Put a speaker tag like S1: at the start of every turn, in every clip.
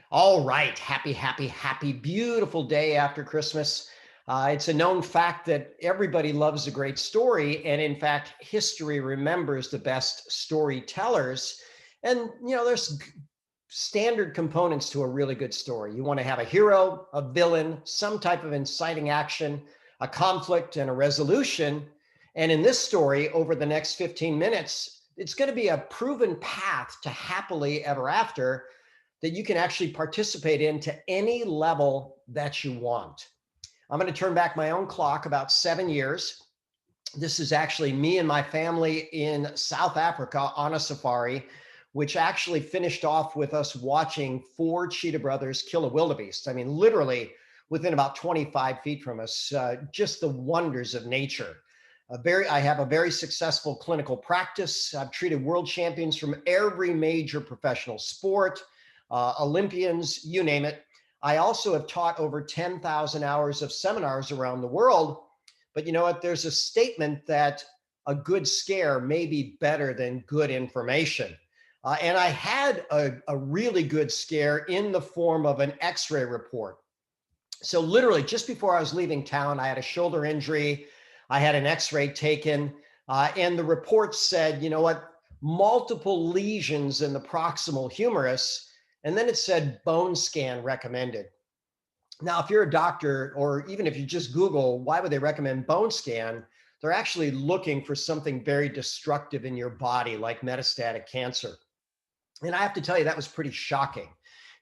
S1: All right. Happy, happy, happy, beautiful day after Christmas. It's a known fact that everybody loves a great story. And in fact, history remembers the best storytellers. And, there's standard components to a really good story. You want to have a hero, a villain, some type of inciting action, a conflict, and a resolution. And in this story, over the next 15 minutes, it's going to be a proven path to happily ever after that you can actually participate in to any level that you want. I'm going to turn back my own clock about 7 years. This is actually me and my family in South Africa on a safari, which actually finished off with us watching four cheetah brothers kill a wildebeest. I mean, literally within about 25 feet from us, just the wonders of nature. I have a very successful clinical practice. I've treated world champions from every major professional sport, Olympians, you name it. I also have taught over 10,000 hours of seminars around the world. But you know what? There's a statement that a good scare may be better than good information. And I had a really good scare in the form of an x-ray report. So literally just before I was leaving town, I had a shoulder injury. I had an x-ray taken, and the report said, you know what, multiple lesions in the proximal humerus. And then it said bone scan recommended. Now, if you're a doctor, or even if you just Google, why would they recommend bone scan? They're actually looking for something very destructive in your body, like metastatic cancer. And I have to tell you, that was pretty shocking.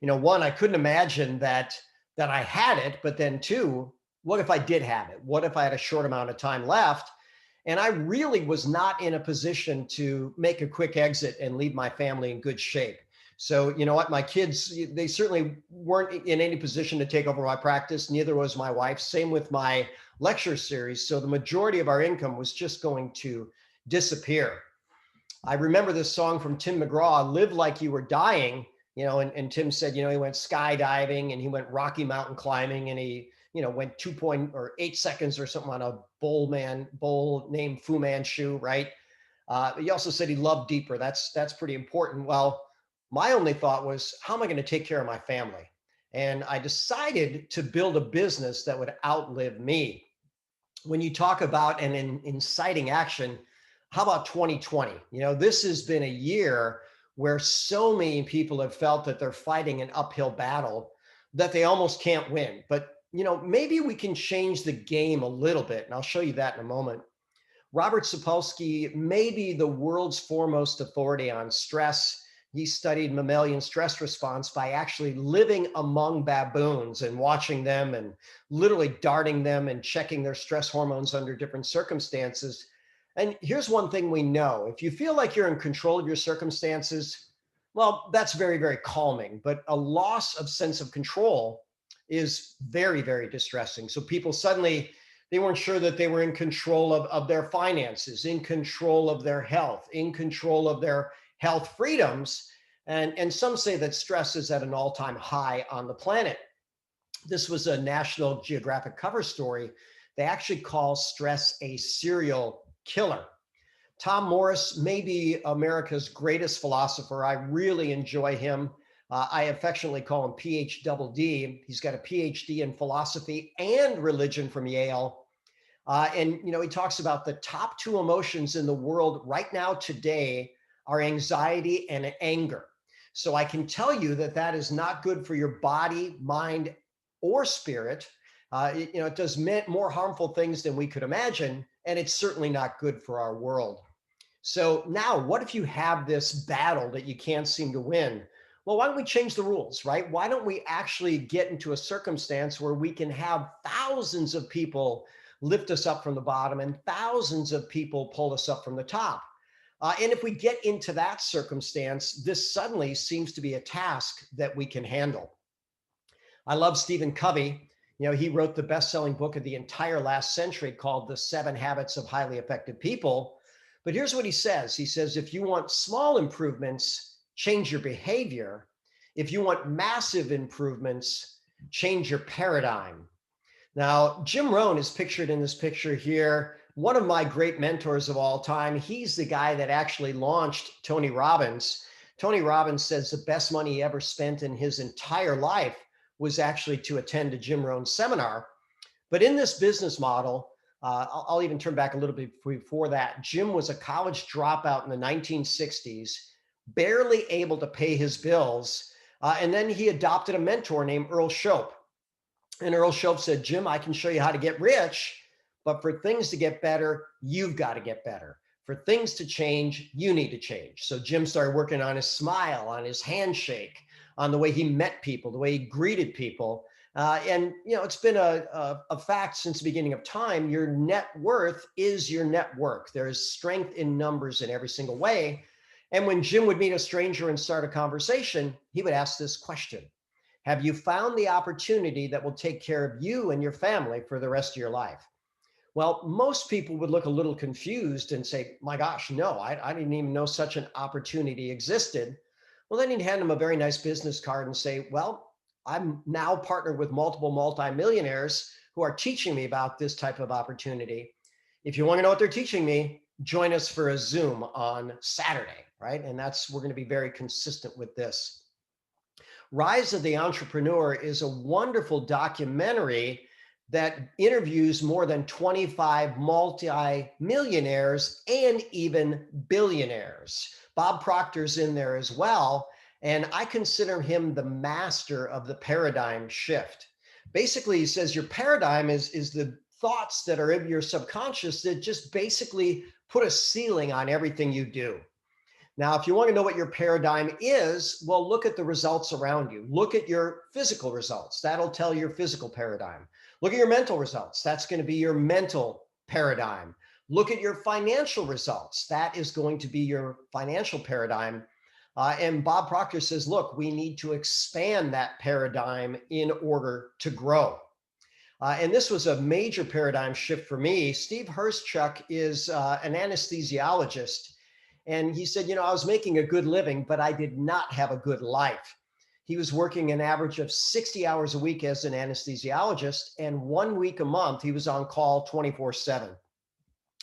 S1: One, I couldn't imagine that I had it, but then two, what if I did have it? What if I had a short amount of time left? And I really was not in a position to make a quick exit and leave my family in good shape. So, you know what? My kids, they certainly weren't in any position to take over my practice. Neither was my wife. Same with my lecture series. So the majority of our income was just going to disappear. I remember this song from Tim McGraw, Live Like You Were Dying, and Tim said, he went skydiving and he went Rocky Mountain climbing and he, went 2.8 seconds or something on a bull named Fu Manchu, right? He also said he loved deeper. That's pretty important. Well, my only thought was, how am I going to take care of my family? And I decided to build a business that would outlive me. When you talk about an inciting action, how about 2020? This has been a year where so many people have felt that they're fighting an uphill battle that they almost can't win. But, maybe we can change the game a little bit. And I'll show you that in a moment. Robert Sapolsky may be the world's foremost authority on stress. He studied mammalian stress response by actually living among baboons and watching them and literally darting them and checking their stress hormones under different circumstances. And here's one thing we know. If you feel like you're in control of your circumstances, well, that's very, very calming. But a loss of sense of control is very, very distressing. So people suddenly, they weren't sure that they were in control of their finances, in control of their health, in control of their health freedoms. And some say that stress is at an all-time high on the planet. This was a National Geographic cover story. They actually call stress a serial killer. Tom Morris may be America's greatest philosopher. I really enjoy him. I affectionately call him PhD. He's got a PhD in philosophy and religion from Yale. And he talks about the top two emotions in the world right now today are anxiety and anger. So I can tell you that is not good for your body, mind, or spirit. It does more harmful things than we could imagine, and it's certainly not good for our world. So now, what if you have this battle that you can't seem to win? Well, why don't we change the rules, right? Why don't we actually get into a circumstance where we can have thousands of people lift us up from the bottom and thousands of people pull us up from the top? And if we get into that circumstance, this suddenly seems to be a task that we can handle. I love Stephen Covey. He wrote the best-selling book of the entire last century called The 7 Habits of Highly Effective People. But here's what he says. He says, if you want small improvements, change your behavior. If you want massive improvements, change your paradigm. Now, Jim Rohn is pictured in this picture here. One of my great mentors of all time. He's the guy that actually launched Tony Robbins. Tony Robbins says the best money he ever spent in his entire life was actually to attend a Jim Rohn seminar. But in this business model, I'll even turn back a little bit before that. Jim was a college dropout in the 1960s, barely able to pay his bills. And then he adopted a mentor named Earl Shope. And Earl Shope said, Jim, I can show you how to get rich, but for things to get better, you've got to get better. For things to change, you need to change. So Jim started working on his smile, on his handshake, on the way he met people, the way he greeted people. And it's been a fact since the beginning of time. Your net worth is your net worth. There is strength in numbers in every single way. And when Jim would meet a stranger and start a conversation, he would ask this question: have you found the opportunity that will take care of you and your family for the rest of your life? Well, most people would look a little confused and say, my gosh, no, I didn't even know such an opportunity existed. Well, then he'd hand them a very nice business card and say, well, I'm now partnered with multiple multimillionaires who are teaching me about this type of opportunity. If you want to know what they're teaching me, join us for a Zoom on Saturday, right? And we're going to be very consistent with this. Rise of the Entrepreneur is a wonderful documentary that interviews more than 25 multi-millionaires and even billionaires. Bob Proctor's in there as well. And I consider him the master of the paradigm shift. Basically, he says your paradigm is the thoughts that are in your subconscious that just basically put a ceiling on everything you do. Now, if you want to know what your paradigm is, well, look at the results around you. Look at your physical results. That'll tell your physical paradigm. Look at your mental results. That's going to be your mental paradigm. Look at your financial results. That is going to be your financial paradigm. And Bob Proctor says, look, we need to expand that paradigm in order to grow. And this was a major paradigm shift for me. Steve Hurschuk is an anesthesiologist. And he said, I was making a good living, but I did not have a good life. He was working an average of 60 hours a week as an anesthesiologist, and 1 week a month, he was on call 24/7.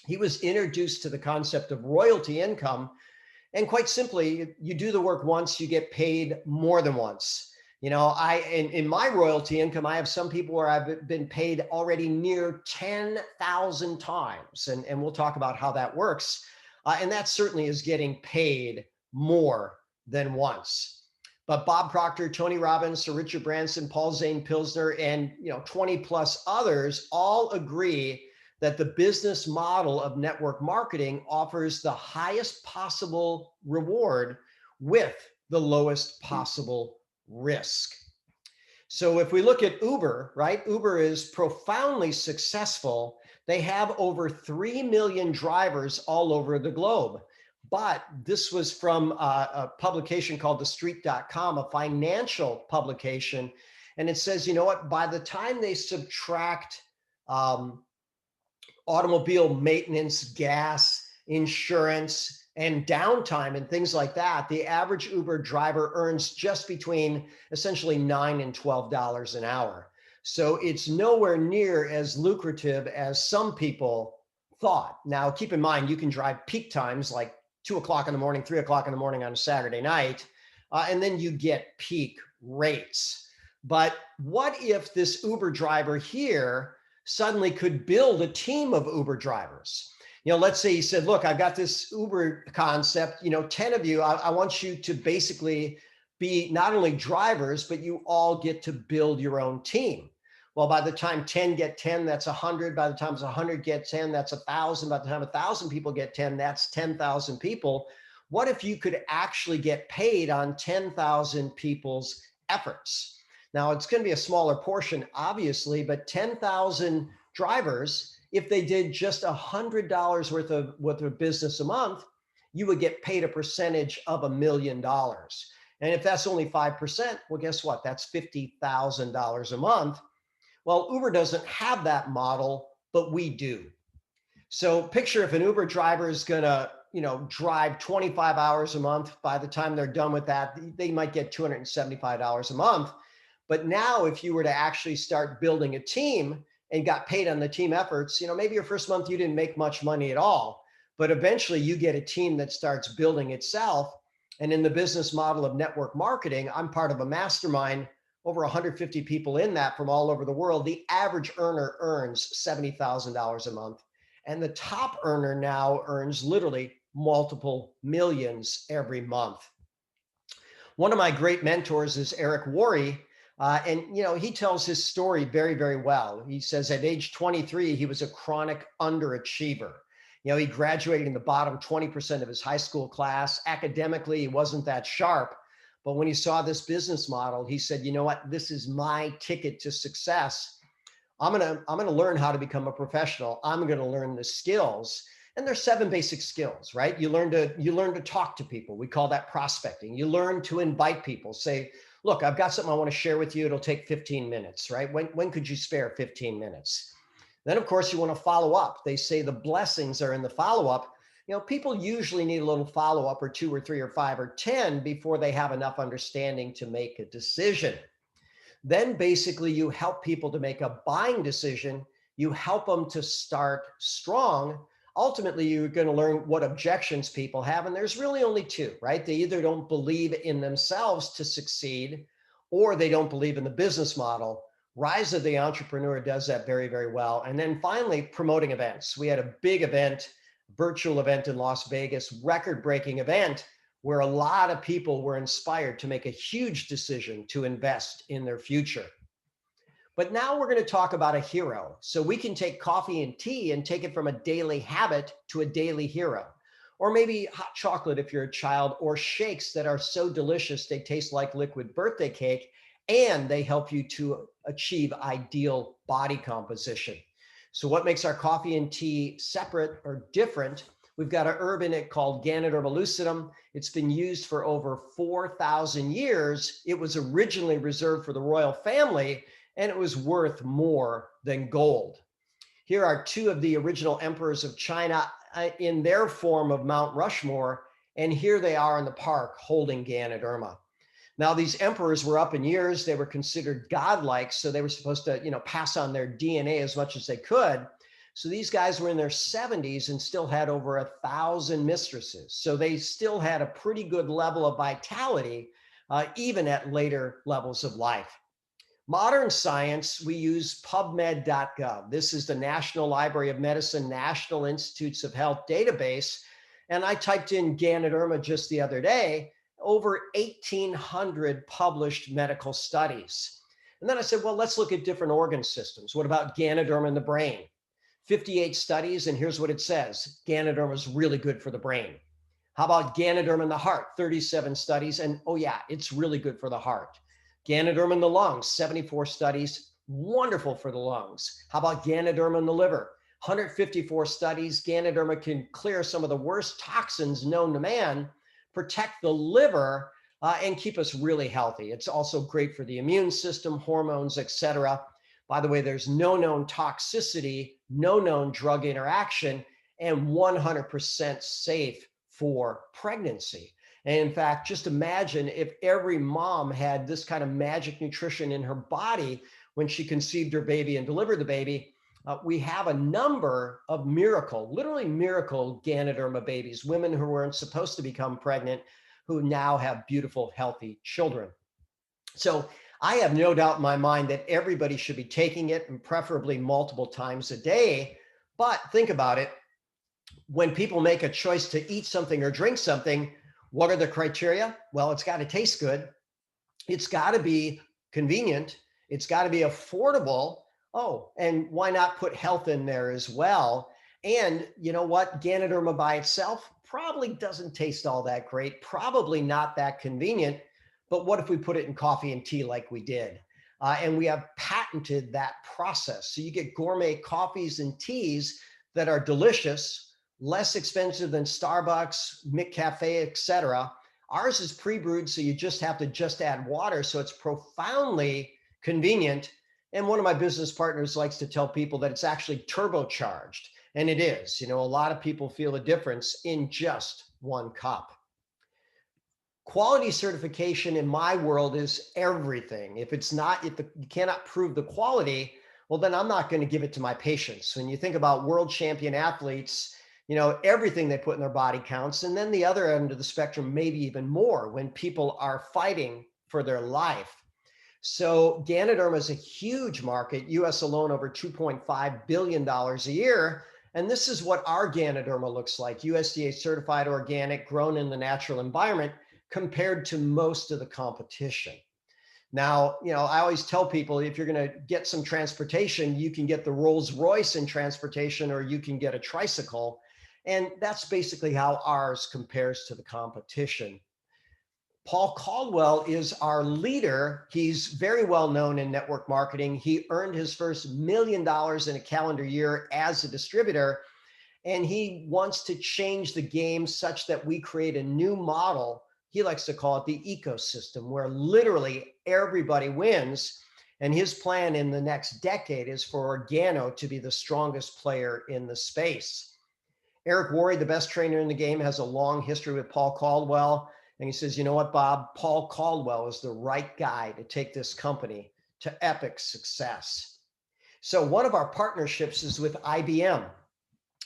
S1: He was introduced to the concept of royalty income. And quite simply, you do the work once, you get paid more than once. In my royalty income, I have some people where I've been paid already near 10,000 times. And we'll talk about how that works. And that certainly is getting paid more than once. But Bob Proctor, Tony Robbins, Sir Richard Branson, Paul Zane Pilsner, and 20 plus others all agree that the business model of network marketing offers the highest possible reward with the lowest possible risk. So if we look at Uber, right? Uber is profoundly successful. They have over 3 million drivers all over the globe. But this was from a publication called TheStreet.com, a financial publication. And it says, by the time they subtract automobile maintenance, gas, insurance, and downtime and things like that, the average Uber driver earns just between essentially $9 and $12 an hour. So it's nowhere near as lucrative as some people thought. Now, keep in mind, you can drive peak times like 2 o'clock in the morning, 3 o'clock in the morning on a Saturday night, and then you get peak rates. But what if this Uber driver here suddenly could build a team of Uber drivers? Let's say he said, look, I've got this Uber concept, 10 of you, I want you to basically be not only drivers, but you all get to build your own team. Well, by the time 10 get 10, that's 100. By the time 100 get 10, that's 1,000. By the time 1,000 people get 10, that's 10,000 people. What if you could actually get paid on 10,000 people's efforts? Now, it's going to be a smaller portion, obviously, but 10,000 drivers, if they did just $100 worth of business a month, you would get paid a percentage of $1 million. And if that's only 5%, well, guess what? That's $50,000 a month. Well, Uber doesn't have that model, but we do. So picture if an Uber driver is going to, drive 25 hours a month. By the time they're done with that, they might get $275 a month. But now if you were to actually start building a team and got paid on the team efforts, maybe your first month you didn't make much money at all, but eventually you get a team that starts building itself. And in the business model of network marketing, I'm part of a mastermind, over 150 people in that from all over the world. The average earner earns $70,000 a month. And the top earner now earns literally multiple millions every month. One of my great mentors is Eric Worre. And he tells his story very, very well. He says at age 23, he was a chronic underachiever. He graduated in the bottom 20% of his high school class. Academically, he wasn't that sharp. But when he saw this business model, he said, you know what, this is my ticket to success. I'm gonna learn how to become a professional. I'm gonna learn the skills. And there's 7 basic skills, right? You learn to talk to people. We call that prospecting. You learn to invite people. Say, look, I've got something I want to share with you. It'll take 15 minutes, right? When could you spare 15 minutes? Then, of course, you want to follow up. They say the blessings are in the follow-up. People usually need a little follow-up, or 2 or 3 or 5 or 10 before they have enough understanding to make a decision. Then basically you help people to make a buying decision. You help them to start strong. Ultimately, you're going to learn what objections people have. And there's really only 2, right? They either don't believe in themselves to succeed, or they don't believe in the business model. Rise of the Entrepreneur does that very, very well. And then finally, promoting events. We had a big event, virtual event in Las Vegas, record-breaking event, where a lot of people were inspired to make a huge decision to invest in their future. But now we're going to talk about a hero. So we can take coffee and tea and take it from a daily habit to a daily hero. Or maybe hot chocolate if you're a child, or shakes that are so delicious they taste like liquid birthday cake, and they help you to achieve ideal body composition. So what makes our coffee and tea separate or different? We've got an herb in it called Ganoderma lucidum. It's been used for over 4,000 years. It was originally reserved for the royal family, and it was worth more than gold. Here are 2 of the original emperors of China in their form of Mount Rushmore, and here they are in the park holding Ganoderma. Now, these emperors were up in years. They were considered godlike, so they were supposed to, pass on their DNA as much as they could. So these guys were in their 70s and still had over 1,000 mistresses. So they still had a pretty good level of vitality, even at later levels of life. Modern science, we use PubMed.gov. This is the National Library of Medicine, National Institutes of Health database. And I typed in Ganoderma just the other day, over 1,800 published medical studies. And then I said, well, let's look at different organ systems. What about Ganoderma in the brain? 58 studies, and here's what it says. Ganoderma is really good for the brain. How about Ganoderma in the heart? 37 studies, and oh yeah, it's really good for the heart. Ganoderma in the lungs, 74 studies, wonderful for the lungs. How about Ganoderma in the liver? 154 studies. Ganoderma can clear some of the worst toxins known to man, protect the liver, and keep us really healthy. It's also great for the immune system, hormones, etc. By the way, there's no known toxicity, no known drug interaction, and 100% safe for pregnancy. And in fact, just imagine if every mom had this kind of magic nutrition in her body when she conceived her baby and delivered the baby. We have a number of literally miracle Ganoderma babies, women who weren't supposed to become pregnant, who now have beautiful, healthy children. So I have no doubt in my mind that everybody should be taking it, and preferably multiple times a day. But think about it. When people make a choice to eat something or drink something, what are the criteria? Well, it's got to taste good. It's got to be convenient. It's got to be affordable. Oh, and why not put health in there as well? And you know what? Ganoderma by itself probably doesn't taste all that great, probably not that convenient. But what if we put it in coffee and tea like we did? And we have patented that process. So you get gourmet coffees and teas that are delicious, less expensive than Starbucks, McCafe, etc. Ours is pre-brewed, so you just have to add water. So it's profoundly convenient. And one of my business partners likes to tell people that it's actually turbocharged. And it is. A lot of people feel a difference in just 1 cup. Quality certification in my world is everything. If you cannot prove the quality, well, then I'm not going to give it to my patients. When you think about world champion athletes, Everything they put in their body counts. And then the other end of the spectrum, maybe even more when people are fighting for their life. So Ganoderma is a huge market, US alone over $2.5 billion a year. And this is what our Ganoderma looks like, USDA certified organic, grown in the natural environment compared to most of the competition. Now, I always tell people if you're going to get some transportation, you can get the Rolls Royce in transportation or you can get a tricycle. And that's basically how ours compares to the competition. Paul Caldwell is our leader. He's very well known in network marketing. He earned his first $1 million in a calendar year as a distributor, and he wants to change the game such that we create a new model. He likes to call it the ecosystem, where literally everybody wins. And his plan in the next decade is for Organo to be the strongest player in the space. Eric Worre, the best trainer in the game, has a long history with Paul Caldwell. And he says, you know what, Bob? Paul Caldwell is the right guy to take this company to epic success. So one of our partnerships is with IBM.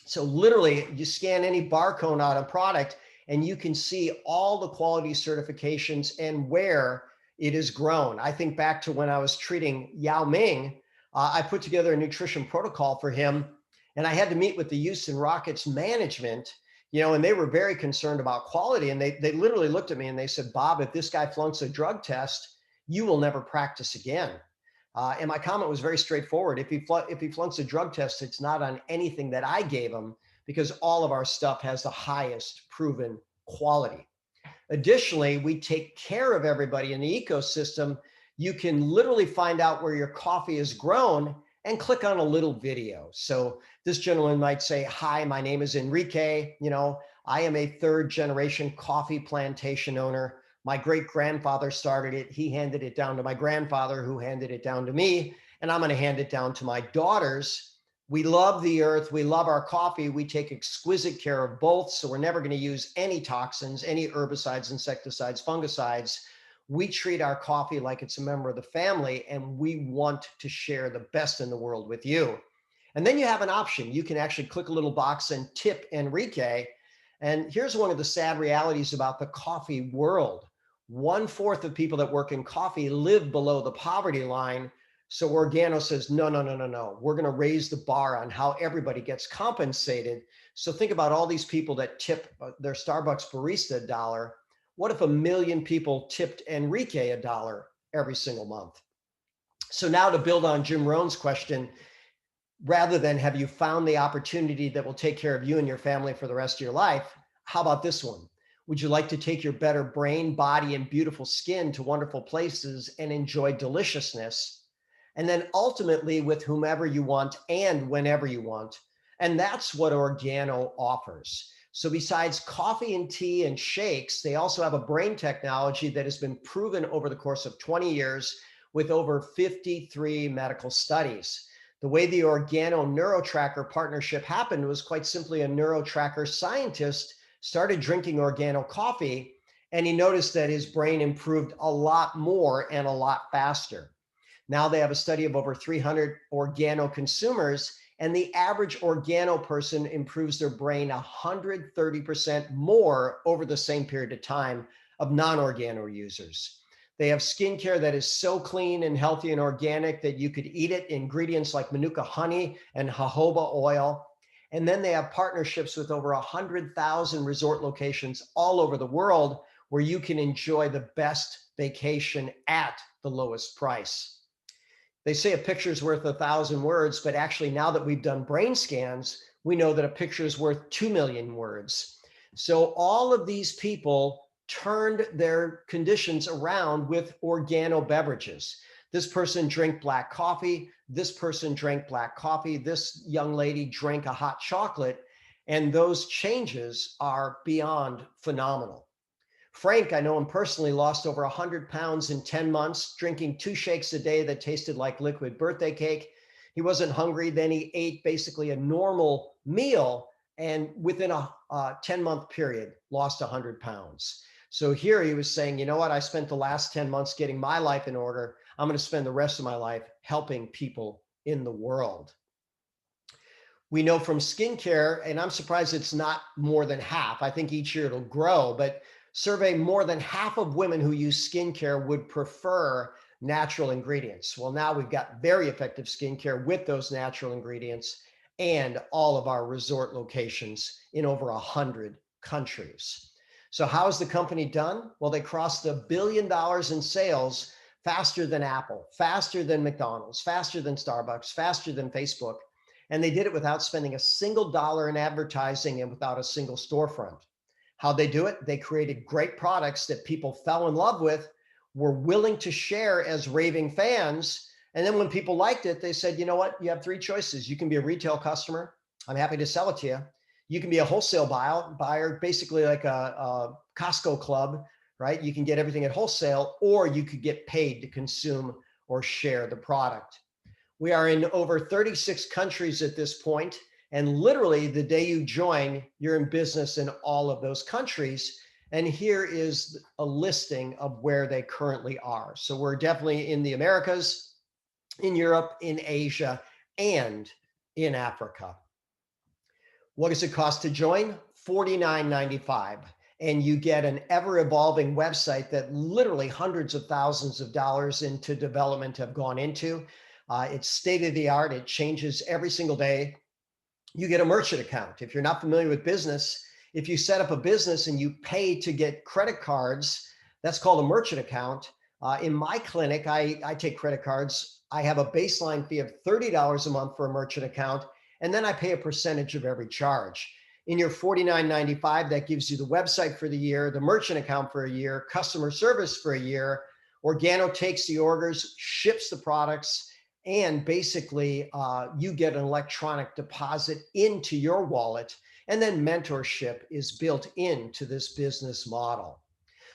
S1: So literally, you scan any barcode on a product and you can see all the quality certifications and where it is grown. I think back to when I was treating Yao Ming, I put together a nutrition protocol for him, and I had to meet with the Houston Rockets management, and they were very concerned about quality. And they literally looked at me and they said, Bob, if this guy flunks a drug test, you will never practice again. And my comment was very straightforward. If he flunks a drug test, it's not on anything that I gave him, because all of our stuff has the highest proven quality. Additionally, we take care of everybody in the ecosystem. You can literally find out where your coffee is grown and click on a little video. So this gentleman might say, hi, my name is Enrique. I am a third generation coffee plantation owner. My great grandfather started it. He handed it down to my grandfather, who handed it down to me. And I'm going to hand it down to my daughters. We love the earth. We love our coffee. We take exquisite care of both. So we're never going to use any toxins, any herbicides, insecticides, fungicides. We treat our coffee like it's a member of the family, and we want to share the best in the world with you. And then you have an option. You can actually click a little box and tip Enrique. And here's one of the sad realities about the coffee world. 1/4 of people that work in coffee live below the poverty line. So Organo says, no. We're going to raise the bar on how everybody gets compensated. So think about all these people that tip their Starbucks barista $1. What if 1 million people tipped Enrique $1 every single month? So now, to build on Jim Rohn's question, rather than have you found the opportunity that will take care of you and your family for the rest of your life, how about this one? Would you like to take your better brain, body, and beautiful skin to wonderful places and enjoy deliciousness? And then ultimately with whomever you want and whenever you want. And that's what Organo offers. So besides coffee and tea and shakes, they also have a brain technology that has been proven over the course of 20 years with over 53 medical studies. The way the Organo NeuroTracker partnership happened was quite simply a NeuroTracker scientist started drinking Organo coffee, and he noticed that his brain improved a lot more and a lot faster. Now they have a study of over 300 Organo consumers, and the average Organo person improves their brain 130% more over the same period of time of non-Organo users. They have skincare that is so clean and healthy and organic that you could eat it. Ingredients like Manuka honey and jojoba oil. And then they have partnerships with over 100,000 resort locations all over the world where you can enjoy the best vacation at the lowest price. They say a picture is worth 1,000 words, but actually now that we've done brain scans, we know that a picture is worth 2 million words. So all of these people turned their conditions around with Organo beverages. This person drank black coffee. This person drank black coffee. This young lady drank a hot chocolate. And those changes are beyond phenomenal. Frank, I know him personally, lost over 100 pounds in 10 months, drinking 2 shakes a day that tasted like liquid birthday cake. He wasn't hungry. Then he ate basically a normal meal, and within a 10-month period, lost 100 pounds. So here he was saying, you know what? I spent the last 10 months getting my life in order. I'm going to spend the rest of my life helping people in the world. We know from skincare, and I'm surprised it's not more than half. I think each year it'll grow, but survey more than half of women who use skincare would prefer natural ingredients. Well, now we've got very effective skincare with those natural ingredients and all of our resort locations in over 100 countries. So, how is the company done? Well, they crossed $1 billion in sales faster than Apple, faster than McDonald's, faster than Starbucks, faster than Facebook. And they did it without spending a single dollar in advertising and without a single storefront. How'd they do it? They created great products that people fell in love with, were willing to share as raving fans. And then when people liked it, they said, you know what? You have three choices. You can be a retail customer. I'm happy to sell it to you. You can be a wholesale buyer, basically like a Costco club, right? You can get everything at wholesale, or you could get paid to consume or share the product. We are in over 36 countries at this point, and literally the day you join, you're in business in all of those countries. And here is a listing of where they currently are. So we're definitely in the Americas, in Europe, in Asia, and in Africa. What does it cost to join? $49.95. And you get an ever evolving website that literally hundreds of thousands of dollars into development have gone into. It's state of the art. It changes every single day. You get a merchant account. If you're not familiar with business, if you set up a business and you pay to get credit cards, that's called a merchant account. In my clinic, I take credit cards. I have a baseline fee of $30 a month for a merchant account, and then I pay a percentage of every charge. In your $49.95, that gives you the website for the year, the merchant account for a year, customer service for a year. Organo takes the orders, ships the products, and basically you get an electronic deposit into your wallet, and then mentorship is built into this business model.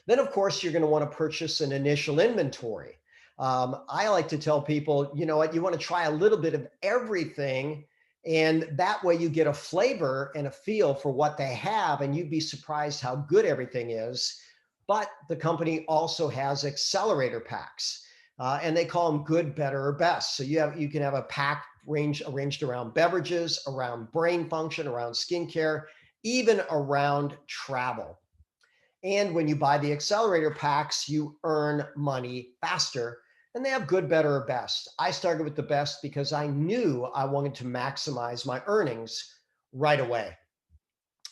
S1: Then, of course, you're going to want to purchase an initial inventory. I like to tell people, you know what, you want to try a little bit of everything, and that way you get a flavor and a feel for what they have, and you'd be surprised how good everything is. But the company also has accelerator packs. And they call them good, better, or best. So you can have a pack arranged around beverages, around brain function, around skincare, even around travel. And when you buy the accelerator packs, you earn money faster. And they have good, better, or best. I started with the best because I knew I wanted to maximize my earnings right away.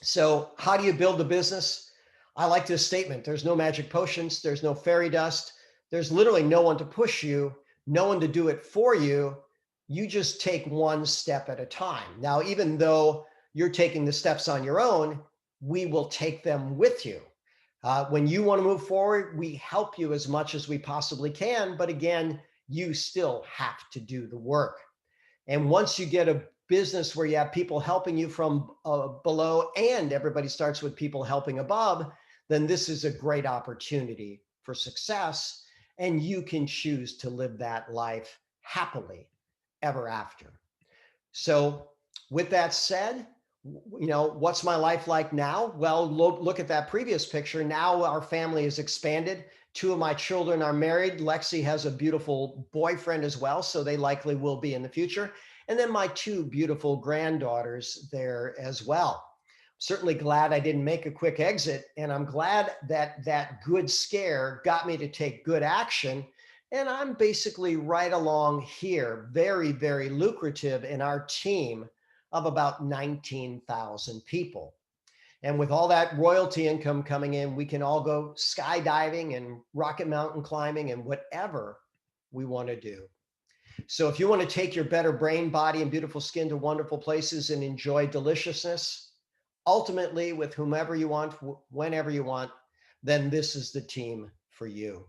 S1: So how do you build a business? I like this statement. There's no magic potions. There's no fairy dust. There's literally no one to push you, no one to do it for you. You just take one step at a time. Now, even though you're taking the steps on your own, we will take them with you. When you want to move forward, we help you as much as we possibly can. But again, you still have to do the work. And once you get a business where you have people helping you from below, and everybody starts with people helping above, then this is a great opportunity for success. And you can choose to live that life happily ever after. So with that said, you know, what's my life like now? Well, look at that previous picture. Now our family is expanded. Two of my children are married. Lexi has a beautiful boyfriend as well, so they likely will be in the future. And then my two beautiful granddaughters there as well. Certainly glad I didn't make a quick exit, and I'm glad that that good scare got me to take good action. And I'm basically right along here, very, very lucrative in our team of about 19,000 people. And with all that royalty income coming in, we can all go skydiving and rocket mountain climbing and whatever we want to do. So if you want to take your better brain, body, and beautiful skin to wonderful places and enjoy deliciousness, ultimately with whomever you want, whenever you want, then this is the team for you.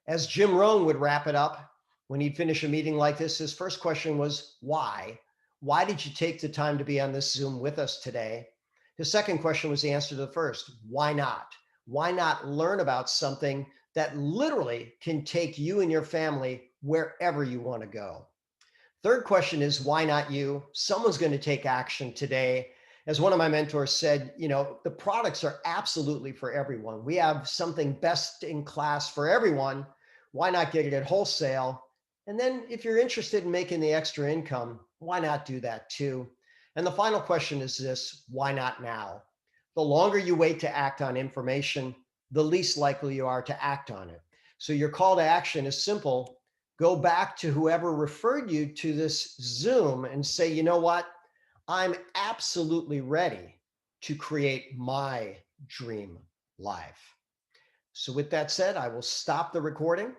S1: As Jim Rohn would wrap it up, when he'd finish a meeting like this, his first question was, why? Why did you take the time to be on this Zoom with us today? His second question was the answer to the first, why not? Why not learn about something that literally can take you and your family wherever you want to go? Third question is, why not you? Someone's going to take action today. As one of my mentors said, you know, the products are absolutely for everyone. We have something best in class for everyone. Why not get it at wholesale? And then if you're interested in making the extra income, why not do that too? And the final question is this: why not now? The longer you wait to act on information, the least likely you are to act on it. So your call to action is simple. Go back to whoever referred you to this Zoom and say, you know what? I'm absolutely ready to create my dream life. So with that said, I will stop the recording.